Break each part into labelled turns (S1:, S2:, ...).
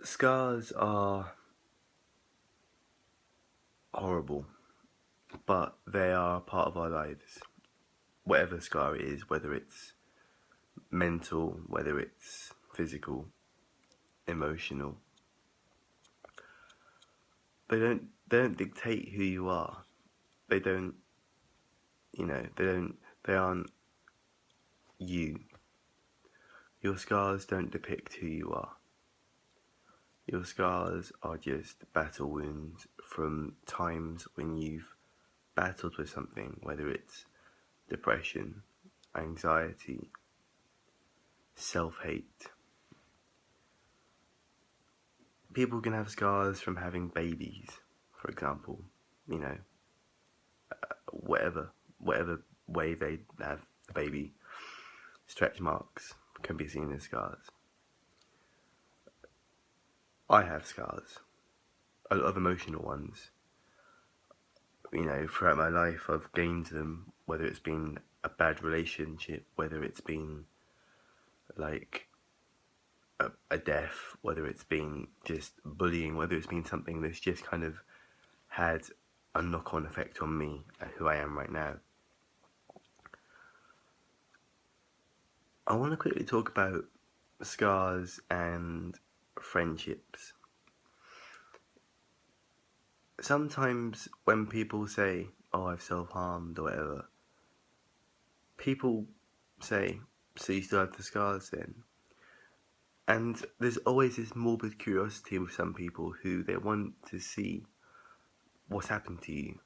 S1: Scars are horrible, but they are part of our lives. Whatever scar it is, whether it's mental, whether it's physical, emotional, they don't dictate who you are. They don't, they aren't you. Your scars don't depict who you are. Your scars are just battle wounds from times when you've battled with something, whether it's depression, anxiety, self-hate. People can have scars from having babies, for example, you know, whatever way they have the baby, stretch marks can be seen as scars. I have scars, a lot of emotional ones. Throughout my life I've gained them, whether it's been a bad relationship, whether it's been like a death, whether it's been just bullying, whether it's been something that's just kind of had a knock-on effect on me and who I am right now. I want to quickly talk about scars and friendships. Sometimes when people say, oh, I've self-harmed or whatever, people say, so you still have the scars then? And there's always this morbid curiosity with some people who they want to see what's happened to you.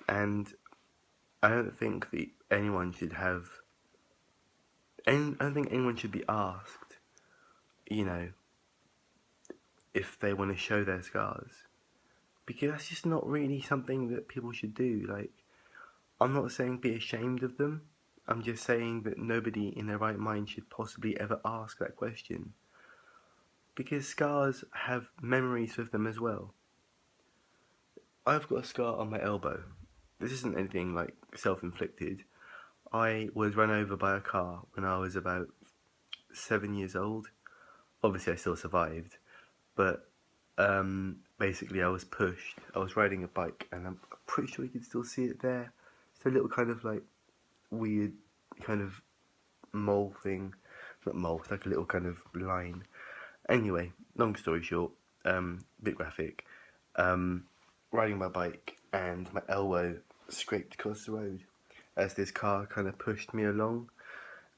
S1: And I don't think that anyone should have, I don't think anyone should be asked, if they want to show their scars. Because that's just not really something that people should do. Like, I'm not saying be ashamed of them. I'm just saying that nobody in their right mind should possibly ever ask that question. Because scars have memories with them as well. I've got a scar on my elbow. This isn't anything like self-inflicted. I was run over by a car when I was about 7 years old. Obviously I still survived, but basically I was pushed. I was riding a bike and I'm pretty sure you can still see it there. It's a little kind of like weird kind of mole thing. Not mole, it's like a little kind of line. Anyway, long story short, bit graphic. Riding my bike and my elbow scraped across the road as this car kind of pushed me along,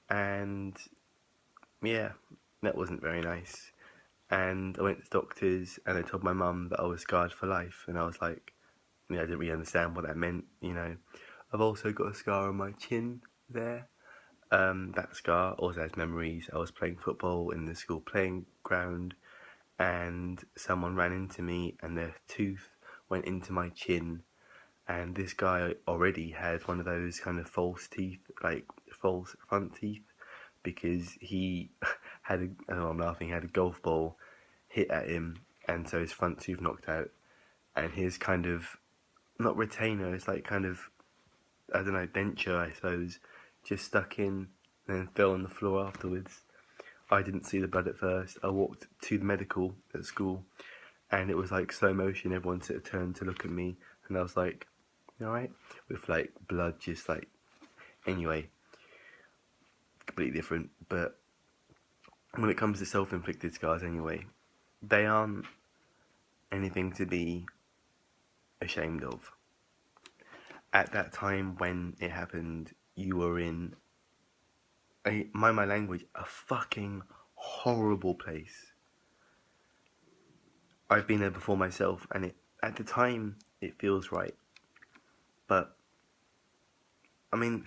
S1: and yeah, that wasn't very nice. And I went to the doctors and I told my mum that I was scarred for life, and I was like, I didn't really understand what that meant. I've also got a scar on my chin there. That scar also has memories. I was playing football in the school playing ground and someone ran into me and their tooth went into my chin, and this guy already had one of those kind of false teeth, like false front teeth, because he had I don't know, I'm laughing, he had a golf ball hit at him, and so his front tooth knocked out, and his kind of, not retainer, it's like kind of, I don't know, denture I suppose, just stuck in and then fell on the floor afterwards. I didn't see the blood at first. I walked to the medical at school and it was like slow motion. Everyone sort of turned to look at me and I was like, you alright? With like blood just like, anyway, completely different. But when it comes to self-inflicted scars anyway, they aren't anything to be ashamed of. At that time when it happened, you were in, mind my language, a fucking horrible place. I've been there before myself, and at the time it feels right, but I mean,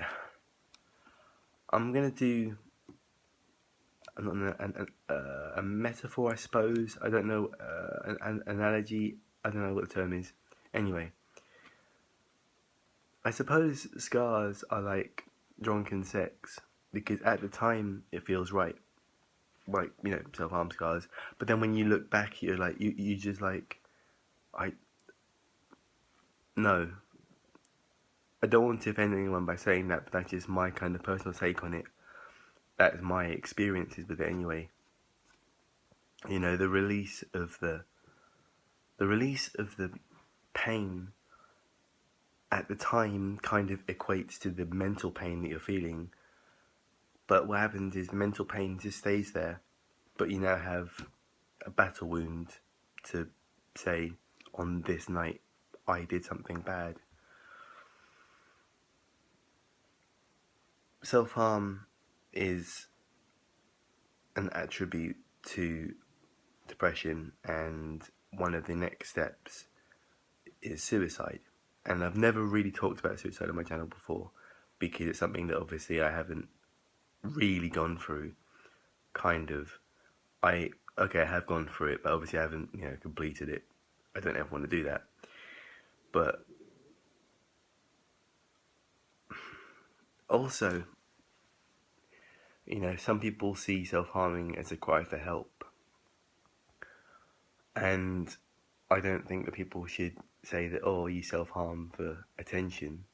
S1: I'm gonna do a metaphor, I suppose. I don't know, an analogy. I don't know what the term is. Anyway, I suppose scars are like drunken sex, because at the time it feels right, like self-harm scars. But then when you look back, you're like you just like, I no. I don't want to offend anyone by saying that, but that's just my kind of personal take on it. That's my experiences with it anyway. You know, the release of the pain at the time kind of equates to the mental pain that you're feeling. But what happens is the mental pain just stays there, but you now have a battle wound to say, on this night I did something bad. Self-harm is an attribute to depression, and one of the next steps is suicide. And I've never really talked about suicide on my channel before, because it's something that obviously I haven't really gone through. Kind of. I have gone through it, but obviously I haven't, completed it. I don't ever want to do that. But also, some people see self-harming as a cry for help. And I don't think that people should say that, oh, you self-harm for attention.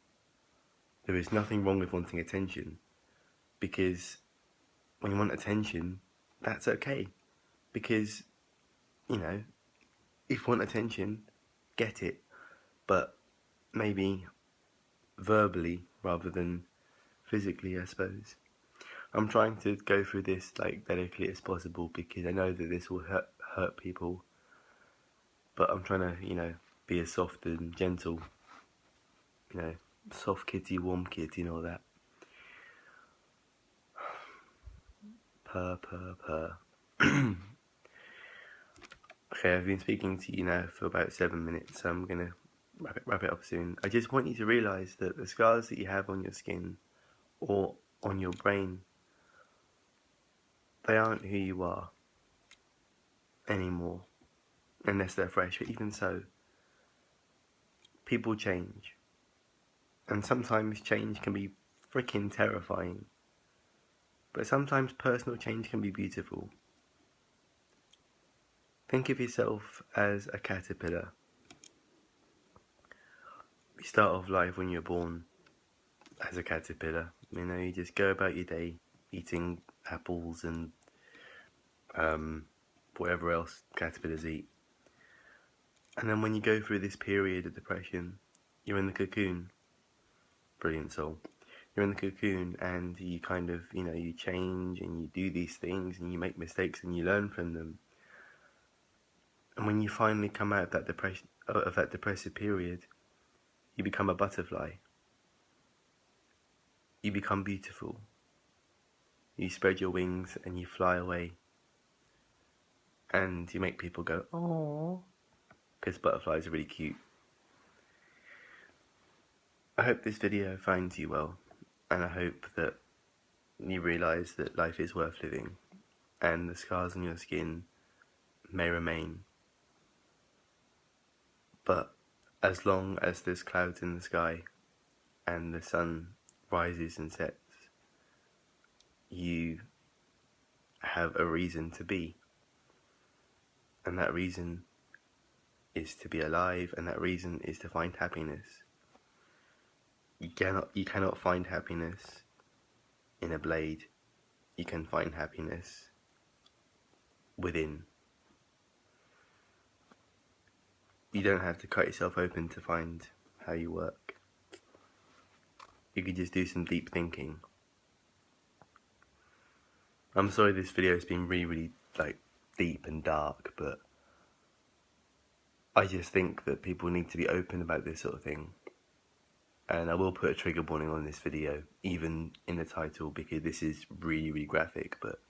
S1: There is nothing wrong with wanting attention, because when you want attention, that's okay. Because, if you want attention, get it. But maybe verbally rather than physically, I suppose. I'm trying to go through this like delicately as possible, because I know that this will hurt people. But I'm trying to, be as soft and gentle, soft kitty, warm kitty and all that. Purr. Okay, I've been speaking to you now for about 7 minutes, so I'm gonna wrap it up soon. I just want you to realise that the scars that you have on your skin or on your brain, they aren't who you are anymore, unless they're fresh. But even so, people change, and sometimes change can be freaking terrifying, but sometimes personal change can be beautiful. Think of yourself as a caterpillar. You start off life when you're born as a caterpillar. You just go about your day eating apples and whatever else caterpillars eat. And then when you go through this period of depression, you're in the cocoon. Brilliant soul. You're in the cocoon, and you kind of, you change and you do these things and you make mistakes and you learn from them. And when you finally come out of that depressive period, you become a butterfly. You become beautiful. You spread your wings and you fly away. And you make people go, "Aww," because butterflies are really cute. I hope this video finds you well, and I hope that you realise that life is worth living, and the scars on your skin may remain. But as long as there's clouds in the sky and the sun rises and sets, you have a reason to be. And that reason is to be alive, and that reason is to find happiness. You cannot find happiness in a blade. You can find happiness within. You don't have to cut yourself open to find how you work. You could just do some deep thinking. I'm sorry this video has been really deep and dark, but I just think that people need to be open about this sort of thing. And I will put a trigger warning on this video, even in the title, because this is really graphic, but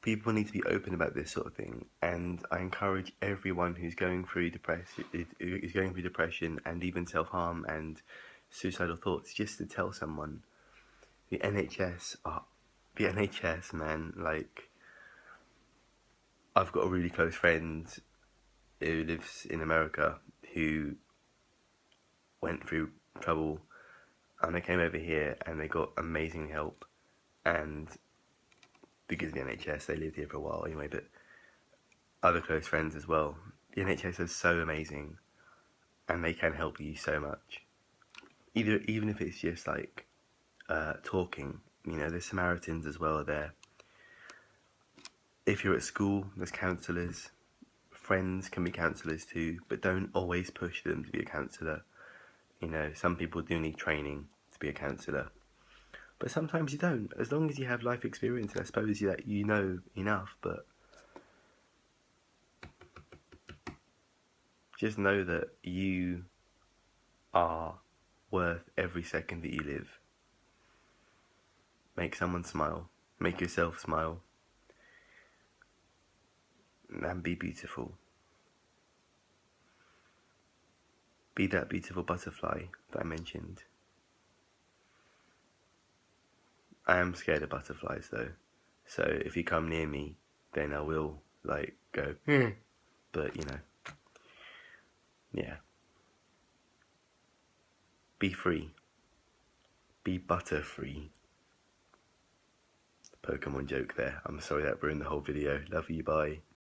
S1: people need to be open about this sort of thing. And I encourage everyone who's going through depression and even self-harm and suicidal thoughts, just to tell someone. The NHS, man, I've got a really close friend who lives in America who went through trouble, and they came over here and they got amazing help, and because of the NHS, they lived here for a while anyway, but other close friends as well. The NHS is so amazing, and they can help you so much. Even if it's just talking, the Samaritans as well are there. If you're at school, there's counsellors. Friends can be counsellors too, but don't always push them to be a counsellor. You know, some people do need training to be a counsellor, but sometimes you don't. As long as you have life experience, I suppose that you know enough, but just know that you are worth every second that you live. Make someone smile. Make yourself smile. And be beautiful. Be that beautiful butterfly that I mentioned. I am scared of butterflies though, so if you come near me, then I will like go, but you know, yeah. Be free. Be butter free. Pokemon joke there. I'm sorry that ruined the whole video. Love you, bye.